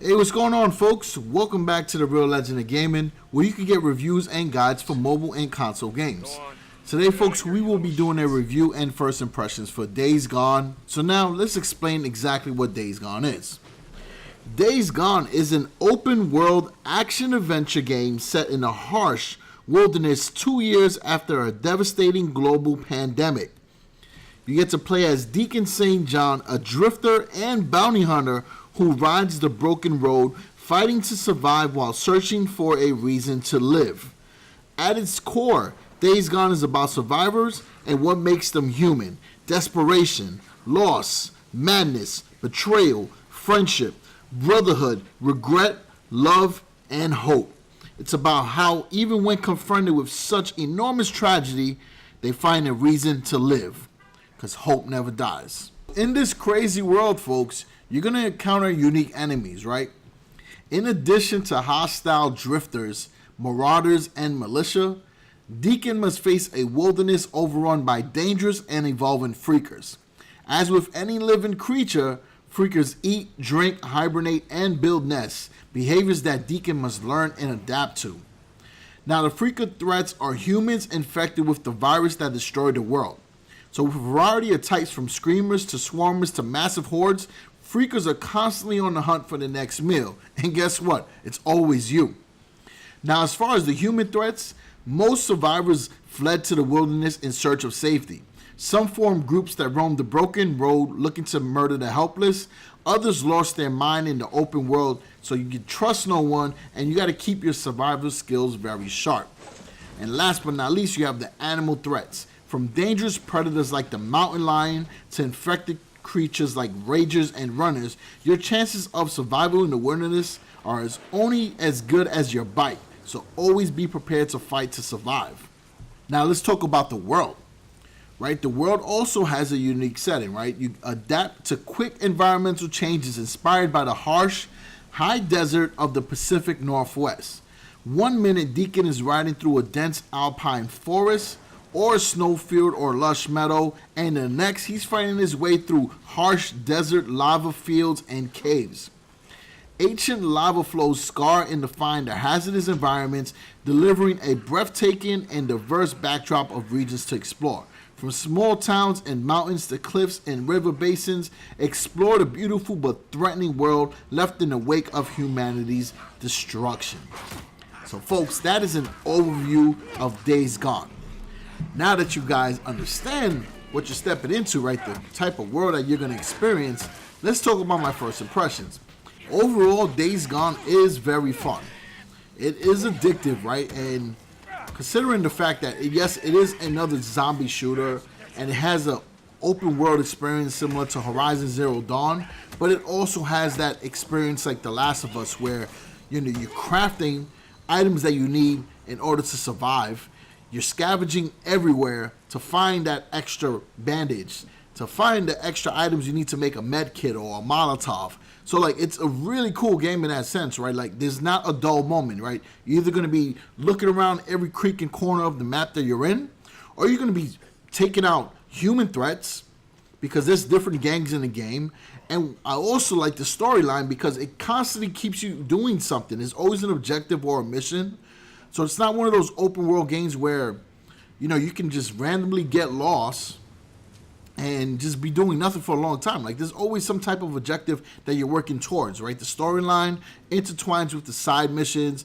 Hey, what's going on, folks? Welcome back to the Real Legend of Gaming, where you can get reviews and guides for mobile and console games. Today, folks, we will be doing a review and first impressions for Days Gone. So now, let's explain exactly what Days Gone is. Days Gone is an open-world action-adventure game set in a harsh wilderness 2 years after a devastating global pandemic. You get to play as Deacon St. John, a drifter and bounty hunter who rides the broken road, fighting to survive while searching for a reason to live. At its core, Days Gone is about survivors and what makes them human: desperation, loss, madness, betrayal, friendship, brotherhood, regret, love, and hope. It's about how, even when confronted with such enormous tragedy, they find a reason to live, because hope never dies. In this crazy world, folks, you're going to encounter unique enemies, right? In addition to hostile drifters, marauders, and militia, Deacon must face a wilderness overrun by dangerous and evolving freakers. As with any living creature, freakers eat, drink, hibernate, and build nests, behaviors that Deacon must learn and adapt to. Now, the freaker threats are humans infected with the virus that destroyed the world. So with a variety of types, from screamers to swarmers to massive hordes, freakers are constantly on the hunt for the next meal. And guess what? It's always you. Now, as far as the human threats, most survivors fled to the wilderness in search of safety. Some formed groups that roamed the broken road looking to murder the helpless. Others lost their mind in the open world, so you can trust no one, and you got to keep your survival skills very sharp. And last but not least, you have the animal threats. From dangerous predators like the mountain lion to infected creatures like ragers and runners, your chances of survival in the wilderness are only as good as your bite. So always be prepared to fight to survive. Now let's talk about the world. Right, the world also has a unique setting. Right, you adapt to quick environmental changes inspired by the harsh, high desert of the Pacific Northwest. 1 minute, Deacon is riding through a dense alpine forest or snowfield or lush meadow, and the next he's fighting his way through harsh desert lava fields and caves. Ancient lava flows scar and define the hazardous environments, delivering a breathtaking and diverse backdrop of regions to explore. From small towns and mountains to cliffs and river basins, explore the beautiful but threatening world left in the wake of humanity's destruction. So folks, that is an overview of Days Gone. Now that you guys understand what you're stepping into, right, the type of world that you're going to experience, let's talk about my first impressions. Overall, Days Gone is very fun. It is addictive, right? And considering the fact that, yes, it is another zombie shooter, and it has an open world experience similar to Horizon Zero Dawn, but it also has that experience like The Last of Us, where you're crafting items that you need in order to survive. You're scavenging everywhere to find that extra bandage, to find the extra items you need to make a med kit or a Molotov. So like, it's a really cool game in that sense, right? Like, there's not a dull moment, right? You're either going to be looking around every creek and corner of the map that you're in, or you're going to be taking out human threats, because there's different gangs in the game. And I also like the storyline because it constantly keeps you doing something. There's always an objective or a mission. So it's not one of those open world games where, you can just randomly get lost and just be doing nothing for a long time. Like, there's always some type of objective that you're working towards, right? The storyline intertwines with the side missions.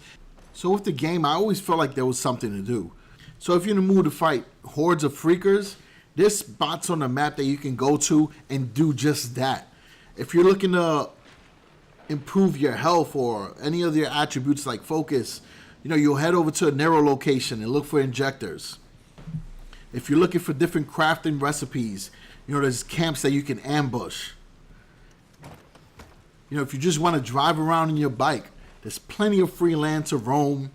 So with the game, I always felt like there was something to do. So if you're in the mood to fight hordes of freakers, there's spots on the map that you can go to and do just that. If you're looking to improve your health or any of your attributes like focus, you'll head over to a narrow location and look for injectors. If you're looking for different crafting recipes, there's camps that you can ambush. If you just want to drive around in your bike, there's plenty of free land to roam.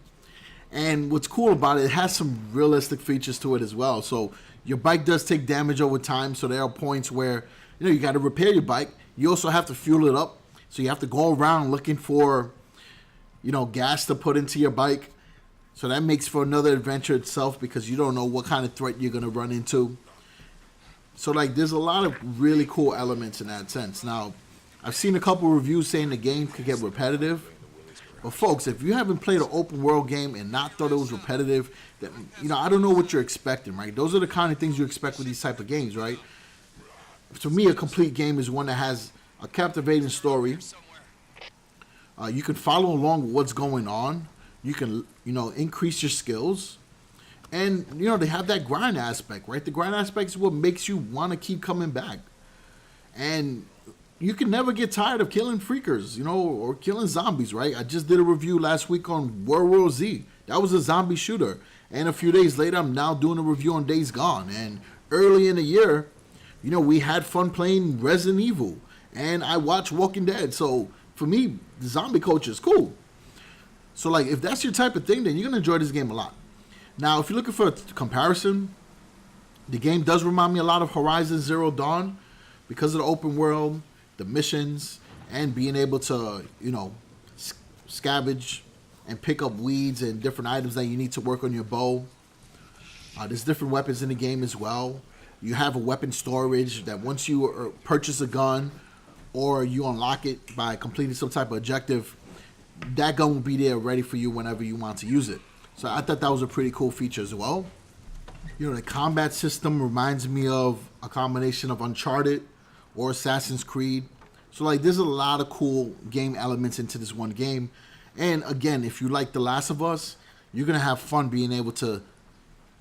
And what's cool about it, it has some realistic features to it as well. So your bike does take damage over time, so there are points where, you got to repair your bike. You also have to fuel it up, so you have to go around looking for gas to put into your bike. So that makes for another adventure itself, because you don't know what kind of threat you're going to run into. So like, there's a lot of really cool elements in that sense. Now, I've seen a couple reviews saying the game could get repetitive. But folks, if you haven't played an open world game and not thought it was repetitive, then I don't know what you're expecting, right? Those are the kind of things you expect with these type of games, right? To me, a complete game is one that has a captivating story. You can follow along with what's going on. You can, increase your skills. And, they have that grind aspect, right? The grind aspect is what makes you want to keep coming back. And you can never get tired of killing freakers, or killing zombies, right? I just did a review last week on World War Z. That was a zombie shooter. And a few days later, I'm now doing a review on Days Gone. And early in the year, we had fun playing Resident Evil. And I watched Walking Dead. So for me, the zombie culture is cool. So, like, if that's your type of thing, then you're going to enjoy this game a lot. Now, if you're looking for a comparison, the game does remind me a lot of Horizon Zero Dawn because of the open world, the missions, and being able to, scavenge and pick up weeds and different items that you need to work on your bow. There's different weapons in the game as well. You have a weapon storage that once you purchase a gun or you unlock it by completing some type of objective, that gun will be there ready for you whenever you want to use it. So I thought that was a pretty cool feature as well. The combat system reminds me of a combination of Uncharted or Assassin's Creed. So, like, there's a lot of cool game elements into this one game. And again, if you like The Last of Us, you're going to have fun being able to,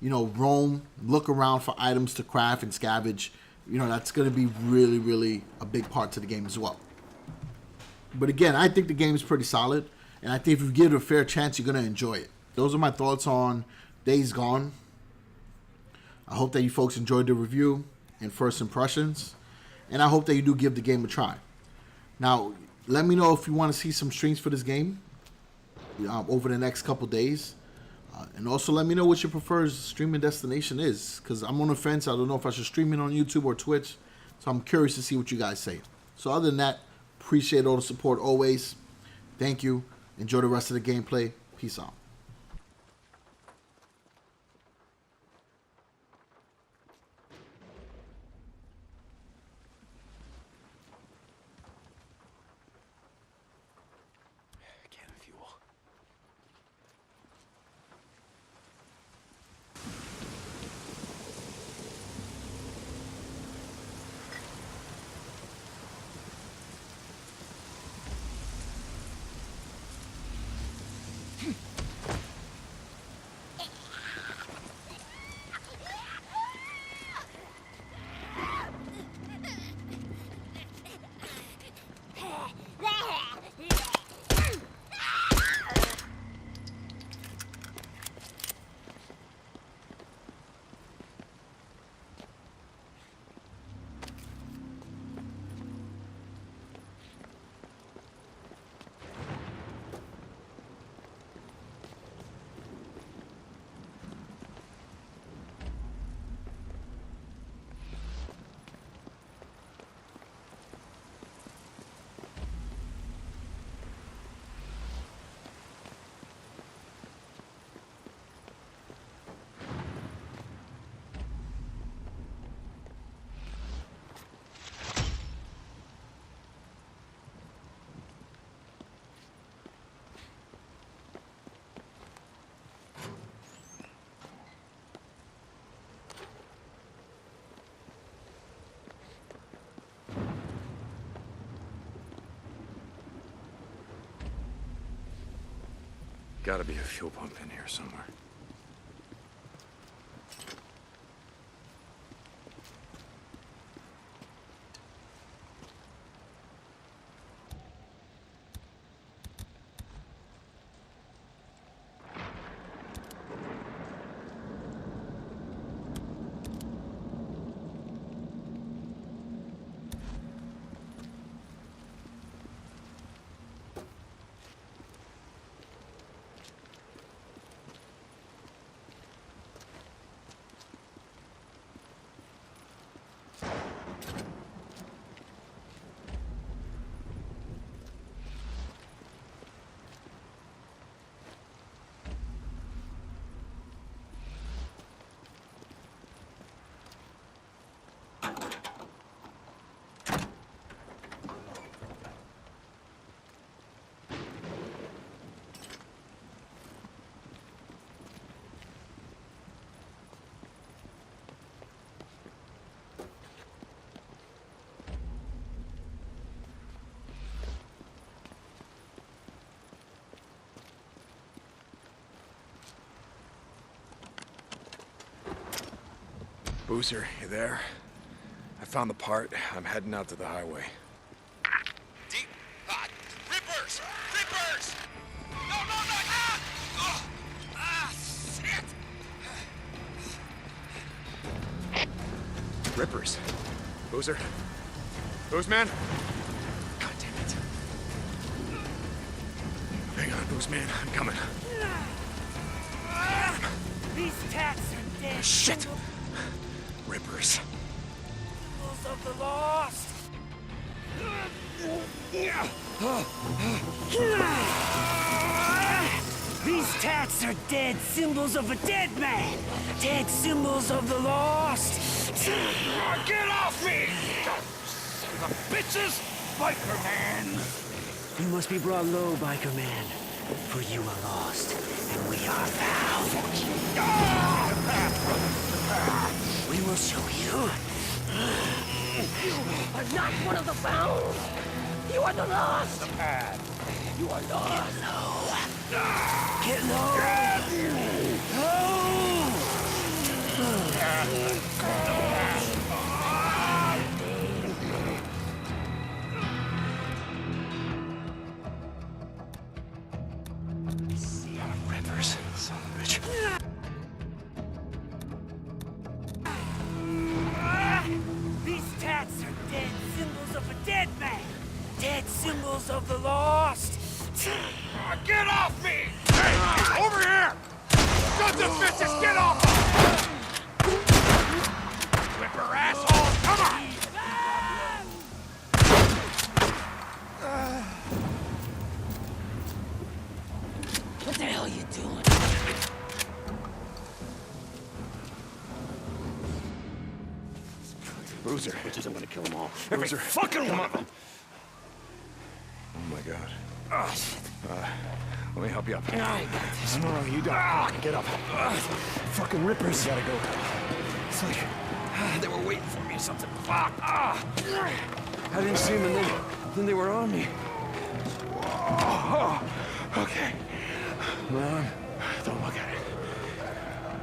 roam, look around for items to craft and scavenge. That's going to be really, really a big part to the game as well. But again, I think the game is pretty solid, and I think if you give it a fair chance, you're going to enjoy it. Those are my thoughts on Days Gone. I hope that you folks enjoyed the review and first impressions, and I hope that you do give the game a try. Now, let me know if you want to see some streams for this game over the next couple days. And also let me know what your preferred streaming destination is, because I'm on the fence. I don't know if I should stream it on YouTube or Twitch, so I'm curious to see what you guys say. So other than that, appreciate all the support always. Thank you. Enjoy the rest of the gameplay. Peace out. Gotta be a fuel pump in here somewhere. Boozer, you there? I found the part. I'm heading out to the highway. Deep. Rippers! Rippers! No, no, no! Ah! Oh! Ah, shit! Rippers. Boozer? Booze man? God damn it. Hang on, Booze man. I'm coming. These tats are dead. Shit! Rippers. Symbols of the lost. These tats are dead symbols of a dead man. Dead symbols of the lost. Get off me! The bitches! Biker man! You must be brought low, biker man. For you are lost, and we are found. We will show you. You are not one of the found. You are the lost. The pad. You are lost. Get low. Rippers. Son of a bitch. These tats are dead symbols of a dead man. Dead symbols of the lost. Get off me! Hey! Over here! Sons of bitches, get off! Ripper assholes, come on! What the hell are you doing? Boozer. Bitches, I'm gonna kill them all. Boozer. Fucking one of them! Oh my god. Oh, shit. Let me help you up. I got this. No, you don't. Get up. Fucking rippers. You gotta go. It's like they were waiting for me or something. Fuck! I didn't see them and then they were on me. Oh, okay. Ron, don't look at it.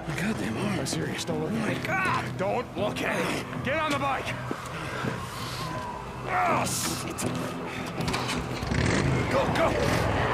My goddamn arm. I'm serious. Don't look at it. God! Don't look at it! Get on the bike! Oh, shit! Go, go!